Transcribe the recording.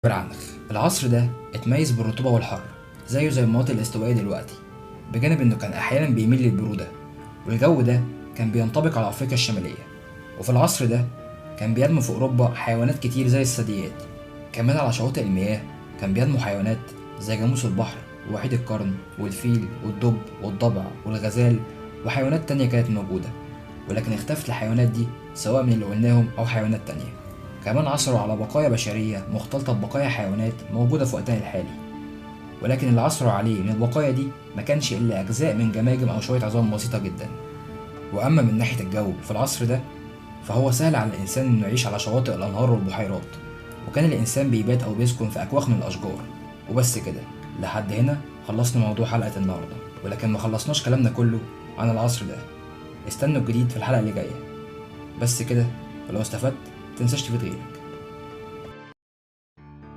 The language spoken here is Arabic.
بالعنخ. العصر ده اتميز بالرطوبة والحر زيه زي المناطق الاستوائية دلوقتي، بجانب انه كان احيانا بيميل للبرودة، والجو ده كان بينطبق على افريقيا الشمالية. وفي العصر ده كان بينمو في اوروبا حيوانات كتير زي الثدييات. كمان على شواطئ المياه كان بينمو حيوانات زي جاموس البحر ووحيد القرن والفيل والدب والضبع والغزال، وحيوانات تانية كانت موجودة، ولكن اختفت الحيوانات دي سواء من اللي قلناهم أو حيوانات تانية. كمان عثروا على بقايا بشرية مختلطة ببقايا حيوانات موجودة في وقتنا الحالي، ولكن اللي عثروا عليه من البقايا دي ما كانش إلا أجزاء من جماجم أو شوية عظام بسيطة جدا. وأما من ناحية الجو في العصر ده، فهو سهل على الإنسان إنه يعيش على شواطئ الأنهار والبحيرات، وكان الإنسان بيبات أو بيسكن في أكواخ من الأشجار. وبس كده، لحد هنا خلصنا موضوع حلقة النهاردة، ولكن ما خلصناش كلامنا كله عن العصر ده. استنوا الجديد في الحلقة اللي جاية. بس كده، ولو استفدت متنساش تفيد غيرك.